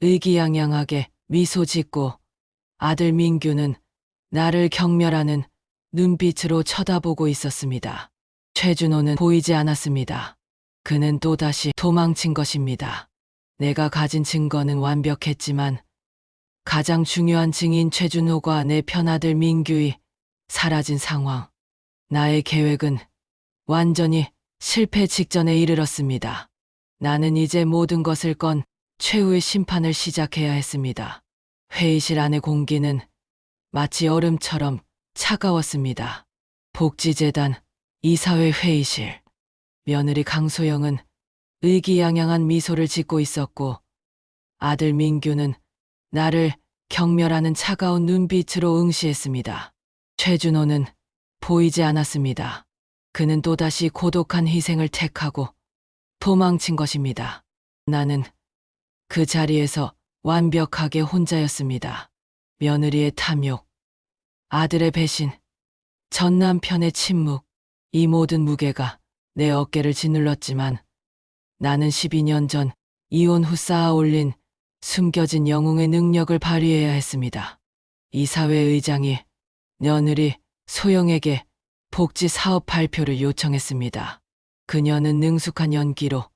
의기양양하게 미소 짓고 아들 민규는 나를 경멸하는 눈빛으로 쳐다보고 있었습니다. 최준호는 보이지 않았습니다. 그는 또다시 도망친 것입니다. 내가 가진 증거는 완벽했지만 가장 중요한 증인 최준호가 내 편아들 민규이 사라진 상황. 나의 계획은 완전히 실패 직전에 이르렀습니다. 나는 이제 모든 것을 건 최후의 심판을 시작해야 했습니다. 회의실 안의 공기는 마치 얼음처럼 차가웠습니다. 복지재단 이사회 회의실. 며느리 강소영은 의기양양한 미소를 짓고 있었고 아들 민규는 나를 경멸하는 차가운 눈빛으로 응시했습니다. 최준호는 보이지 않았습니다. 그는 또다시 고독한 희생을 택하고 도망친 것입니다. 나는 그 자리에서 완벽하게 혼자였습니다. 며느리의 탐욕, 아들의 배신, 전 남편의 침묵, 이 모든 무게가 내 어깨를 짓눌렀지만 나는 12년 전 이혼 후 쌓아올린 숨겨진 영웅의 능력을 발휘해야 했습니다. 이사회 의장이 며느리 소영에게 복지 사업 발표를 요청했습니다. 그녀는 능숙한 연기로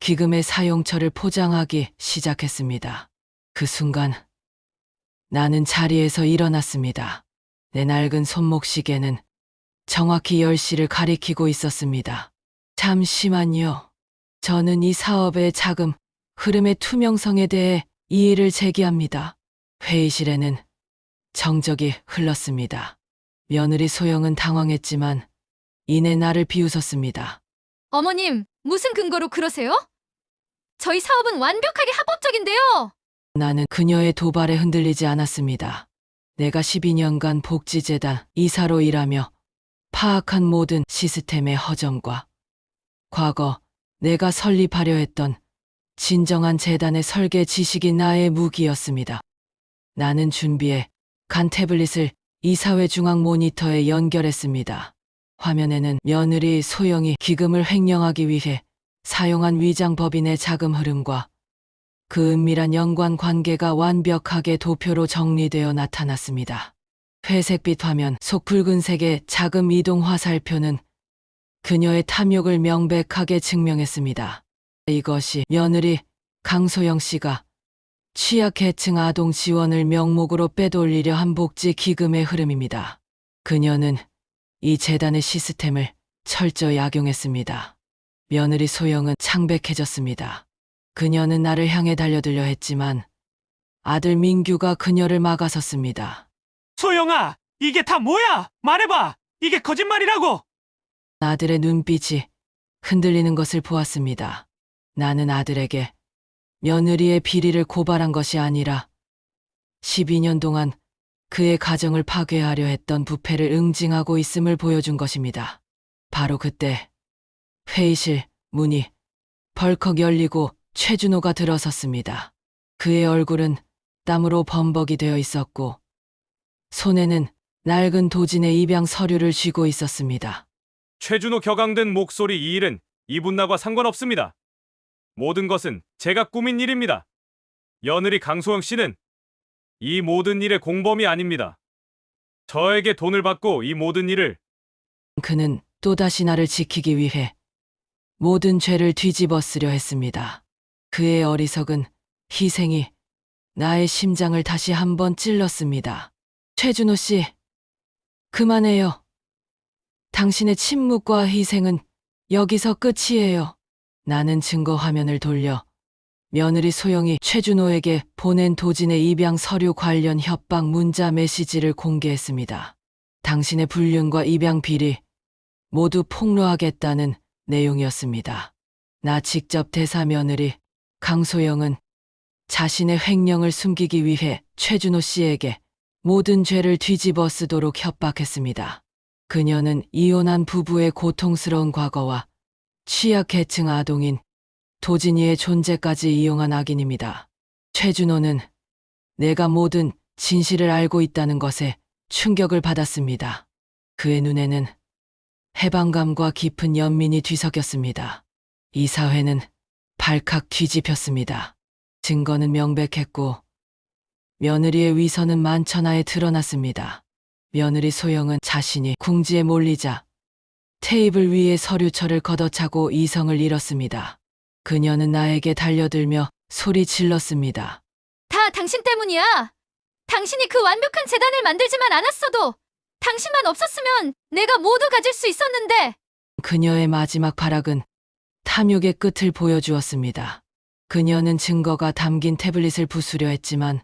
기금의 사용처를 포장하기 시작했습니다. 그 순간 나는 자리에서 일어났습니다. 내 낡은 손목시계는 정확히 10시를 가리키고 있었습니다. 잠시만요. 저는 이 사업의 자금, 흐름의 투명성에 대해 이의를 제기합니다. 회의실에는 정적이 흘렀습니다. 며느리 소영은 당황했지만 이내 나를 비웃었습니다. 어머님, 무슨 근거로 그러세요? 저희 사업은 완벽하게 합법적인데요. 나는 그녀의 도발에 흔들리지 않았습니다. 내가 12년간 복지재단 이사로 일하며 파악한 모든 시스템의 허점과 과거 내가 설립하려 했던 진정한 재단의 설계 지식이 나의 무기였습니다. 나는 준비해 간 태블릿을 이사회 중앙 모니터에 연결했습니다. 화면에는 며느리 소영이 기금을 횡령하기 위해 사용한 위장 법인의 자금 흐름과 그 은밀한 연관 관계가 완벽하게 도표로 정리되어 나타났습니다. 회색빛 화면 속 붉은색의 자금 이동 화살표는 그녀의 탐욕을 명백하게 증명했습니다. 이것이 며느리 강소영 씨가 취약계층 아동 지원을 명목으로 빼돌리려 한 복지 기금의 흐름입니다. 그녀는 이 재단의 시스템을 철저히 악용했습니다. 며느리 소영은 창백해졌습니다. 그녀는 나를 향해 달려들려 했지만 아들 민규가 그녀를 막아섰습니다. 소영아, 이게 다 뭐야? 말해봐! 이게 거짓말이라고! 아들의 눈빛이 흔들리는 것을 보았습니다. 나는 아들에게 며느리의 비리를 고발한 것이 아니라 12년 동안 그의 가정을 파괴하려 했던 부패를 응징하고 있음을 보여준 것입니다. 바로 그때 회의실 문이 벌컥 열리고 최준호가 들어섰습니다. 그의 얼굴은 땀으로 범벅이 되어 있었고 손에는 낡은 도진의 입양 서류를 쥐고 있었습니다. 최준호 격앙된 목소리. 이 일은 이분나과 상관없습니다. 모든 것은 제가 꾸민 일입니다. 며느리 강소영 씨는 이 모든 일의 공범이 아닙니다. 저에게 돈을 받고 이 모든 일을 그는 또다시 나를 지키기 위해 모든 죄를 뒤집어 쓰려 했습니다. 그의 어리석은 희생이 나의 심장을 다시 한번 찔렀습니다. 최준호 씨, 그만해요. 당신의 침묵과 희생은 여기서 끝이에요. 나는 증거 화면을 돌려 며느리 소영이 최준호에게 보낸 도진의 입양 서류 관련 협박 문자 메시지를 공개했습니다. 당신의 불륜과 입양 비리 모두 폭로하겠다는 내용이었습니다. 나 직접 대사 며느리 강소영은 자신의 횡령을 숨기기 위해 최준호 씨에게 모든 죄를 뒤집어 쓰도록 협박했습니다. 그녀는 이혼한 부부의 고통스러운 과거와 취약계층 아동인 도진이의 존재까지 이용한 악인입니다. 최준호는 내가 모든 진실을 알고 있다는 것에 충격을 받았습니다. 그의 눈에는 해방감과 깊은 연민이 뒤섞였습니다. 이 사회는 발칵 뒤집혔습니다. 증거는 명백했고 며느리의 위선은 만천하에 드러났습니다. 며느리 소영은 자신이 궁지에 몰리자 테이블 위에 서류철을 걷어차고 이성을 잃었습니다. 그녀는 나에게 달려들며 소리 질렀습니다. 다 당신 때문이야. 당신이 그 완벽한 재단을 만들지만 않았어도 당신만 없었으면 내가 모두 가질 수 있었는데. 그녀의 마지막 발악은 탐욕의 끝을 보여주었습니다. 그녀는 증거가 담긴 태블릿을 부수려 했지만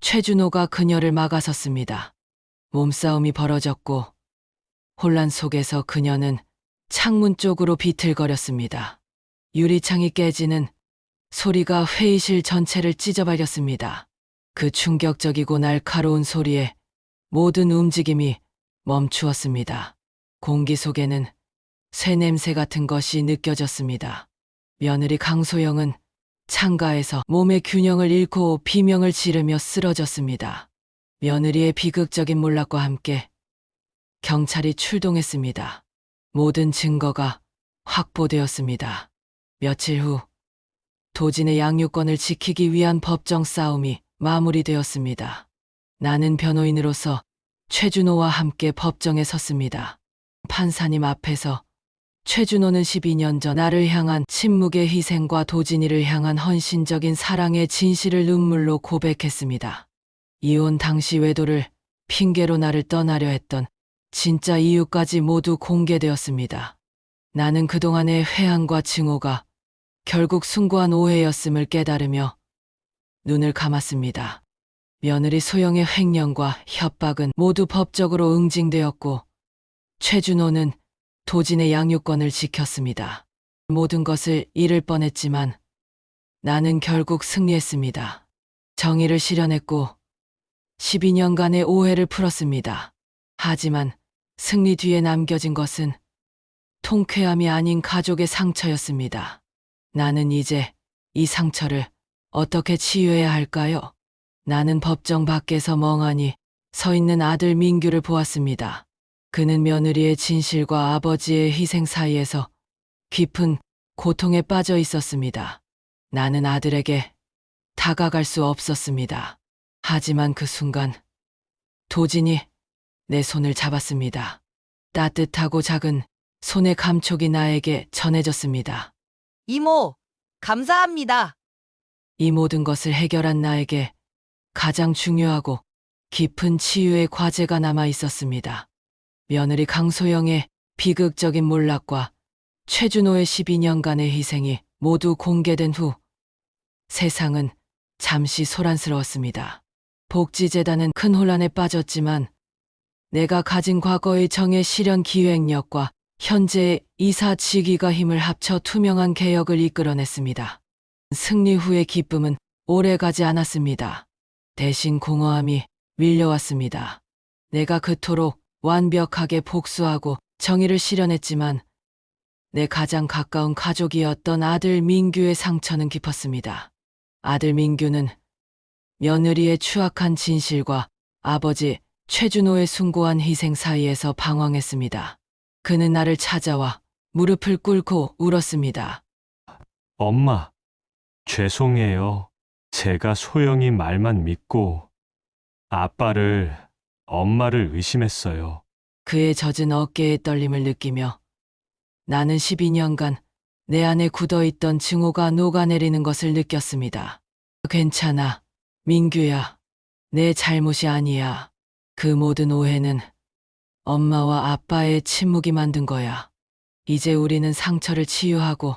최준호가 그녀를 막아섰습니다. 몸싸움이 벌어졌고 혼란 속에서 그녀는 창문 쪽으로 비틀거렸습니다. 유리창이 깨지는 소리가 회의실 전체를 찢어발렸습니다. 그 충격적이고 날카로운 소리에 모든 움직임이 멈추었습니다. 공기 속에는 쇠 냄새 같은 것이 느껴졌습니다. 며느리 강소영은 창가에서 몸의 균형을 잃고 비명을 지르며 쓰러졌습니다. 며느리의 비극적인 몰락과 함께 경찰이 출동했습니다. 모든 증거가 확보되었습니다. 며칠 후 도진의 양육권을 지키기 위한 법정 싸움이 마무리되었습니다. 나는 변호인으로서 최준호와 함께 법정에 섰습니다. 판사님 앞에서 최준호는 12년 전 나를 향한 침묵의 희생과 도진이를 향한 헌신적인 사랑의 진실을 눈물로 고백했습니다. 이혼 당시 외도를 핑계로 나를 떠나려 했던 진짜 이유까지 모두 공개되었습니다. 나는 그동안의 회한과 증오가 결국 숭고한 오해였음을 깨달으며 눈을 감았습니다. 며느리 소영의 횡령과 협박은 모두 법적으로 응징되었고 최준호는 도진의 양육권을 지켰습니다. 모든 것을 잃을 뻔했지만 나는 결국 승리했습니다. 정의를 실현했고 12년간의 오해를 풀었습니다. 하지만 승리 뒤에 남겨진 것은 통쾌함이 아닌 가족의 상처였습니다. 나는 이제 이 상처를 어떻게 치유해야 할까요? 나는 법정 밖에서 멍하니 서 있는 아들 민규를 보았습니다. 그는 며느리의 진실과 아버지의 희생 사이에서 깊은 고통에 빠져 있었습니다. 나는 아들에게 다가갈 수 없었습니다. 하지만 그 순간 도진이 내 손을 잡았습니다. 따뜻하고 작은 손의 감촉이 나에게 전해졌습니다. 이모, 감사합니다. 이 모든 것을 해결한 나에게 가장 중요하고 깊은 치유의 과제가 남아 있었습니다. 며느리 강소영의 비극적인 몰락과 최준호의 12년간의 희생이 모두 공개된 후 세상은 잠시 소란스러웠습니다. 복지재단은 큰 혼란에 빠졌지만 내가 가진 과거의 정의 실현 기획력과 현재의 이사 직위가 힘을 합쳐 투명한 개혁을 이끌어냈습니다. 승리 후의 기쁨은 오래가지 않았습니다. 대신 공허함이 밀려왔습니다. 내가 그토록 완벽하게 복수하고 정의를 실현했지만 내 가장 가까운 가족이었던 아들 민규의 상처는 깊었습니다. 아들 민규는 며느리의 추악한 진실과 아버지 최준호의 숭고한 희생 사이에서 방황했습니다. 그는 나를 찾아와 무릎을 꿇고 울었습니다. 엄마, 죄송해요. 제가 소영이 말만 믿고 아빠를, 엄마를 의심했어요. 그의 젖은 어깨의 떨림을 느끼며 나는 12년간 내 안에 굳어있던 증오가 녹아내리는 것을 느꼈습니다. 괜찮아, 민규야. 내 잘못이 아니야. 그 모든 오해는 엄마와 아빠의 침묵이 만든 거야. 이제 우리는 상처를 치유하고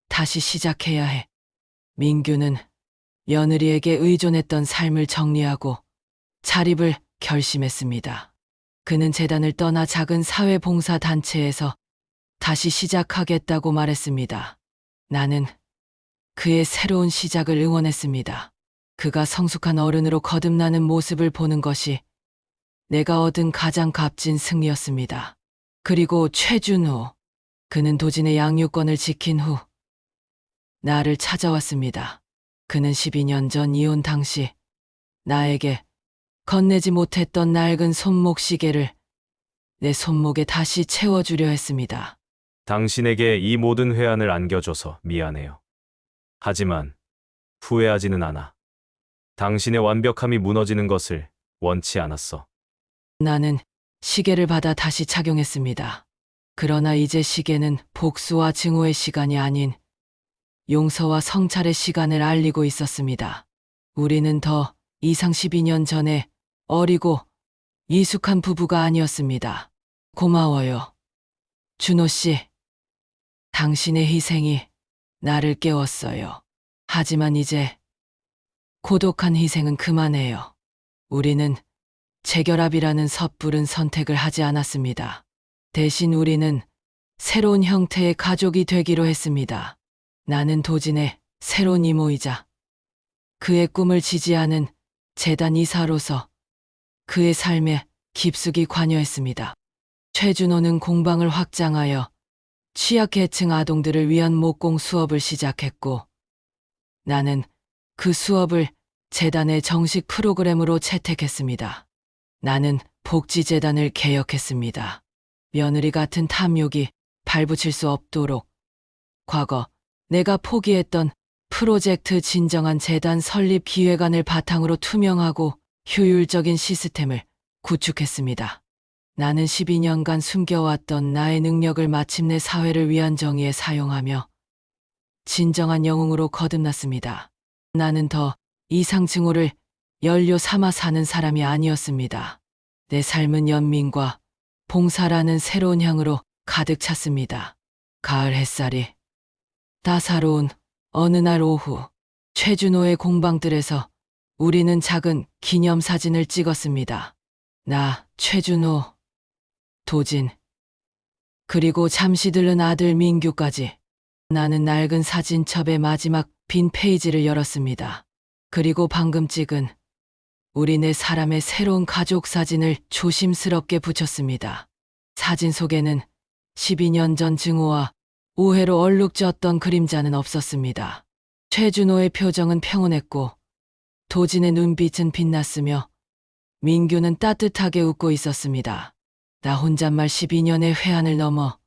다시 시작해야 해. 민규는 며느리에게 의존했던 삶을 정리하고 자립을 결심했습니다. 그는 재단을 떠나 작은 사회봉사단체에서 다시 시작하겠다고 말했습니다. 나는 그의 새로운 시작을 응원했습니다. 그가 성숙한 어른으로 거듭나는 모습을 보는 것이 내가 얻은 가장 값진 승리였습니다. 그리고 최준호, 그는 도진의 양육권을 지킨 후 나를 찾아왔습니다. 그는 12년 전 이혼 당시 나에게 건네지 못했던 낡은 손목 시계를 내 손목에 다시 채워주려 했습니다. 당신에게 이 모든 회한을 안겨줘서 미안해요. 하지만 후회하지는 않아. 당신의 완벽함이 무너지는 것을 원치 않았어. 나는 시계를 받아 다시 착용했습니다. 그러나 이제 시계는 복수와 증오의 시간이 아닌 용서와 성찰의 시간을 알리고 있었습니다. 우리는 더 이상 12년 전에 어리고 미숙한 부부가 아니었습니다. 고마워요. 준호 씨, 당신의 희생이 나를 깨웠어요. 하지만 이제 고독한 희생은 그만해요. 우리는 재결합이라는 섣부른 선택을 하지 않았습니다. 대신 우리는 새로운 형태의 가족이 되기로 했습니다. 나는 도진의 새로운 이모이자 그의 꿈을 지지하는 재단 이사로서 그의 삶에 깊숙이 관여했습니다. 최준호는 공방을 확장하여 취약계층 아동들을 위한 목공 수업을 시작했고 나는 그 수업을 재단의 정식 프로그램으로 채택했습니다. 나는 복지재단을 개혁했습니다. 며느리 같은 탐욕이 발붙일 수 없도록 과거 내가 포기했던 프로젝트 진정한 재단 설립 기획안을 바탕으로 투명하고 효율적인 시스템을 구축했습니다. 나는 12년간 숨겨왔던 나의 능력을 마침내 사회를 위한 정의에 사용하며 진정한 영웅으로 거듭났습니다. 나는 더 이상 증오를 연료 삼아 사는 사람이 아니었습니다. 내 삶은 연민과 봉사라는 새로운 향으로 가득 찼습니다. 가을 햇살이 따사로운 어느 날 오후 최준호의 공방들에서 우리는 작은 기념사진을 찍었습니다. 나, 최준호, 도진, 그리고 잠시 들른 아들 민규까지. 나는 낡은 사진첩의 마지막 빈 페이지를 열었습니다. 그리고 방금 찍은 우리 네 사람의 새로운 가족 사진을 조심스럽게 붙였습니다. 사진 속에는 12년 전 증오와 오해로 얼룩졌던 그림자는 없었습니다. 최준호의 표정은 평온했고 도진의 눈빛은 빛났으며 민규는 따뜻하게 웃고 있었습니다. 나 혼잣말 12년의 회한을 넘어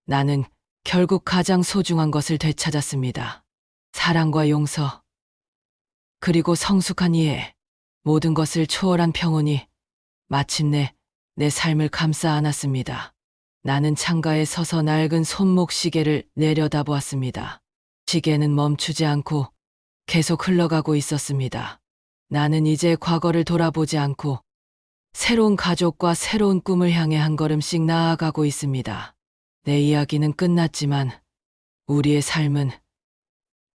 나는 결국 가장 소중한 것을 되찾았습니다. 사랑과 용서, 그리고 성숙한 이해, 모든 것을 초월한 평온이 마침내 내 삶을 감싸 안았습니다. 나는 창가에 서서 낡은 손목 시계를 내려다보았습니다. 시계는 멈추지 않고 계속 흘러가고 있었습니다. 나는 이제 과거를 돌아보지 않고 새로운 가족과 새로운 꿈을 향해 한 걸음씩 나아가고 있습니다. 내 이야기는 끝났지만 우리의 삶은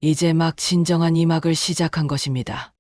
이제 막 진정한 이막을 시작한 것입니다.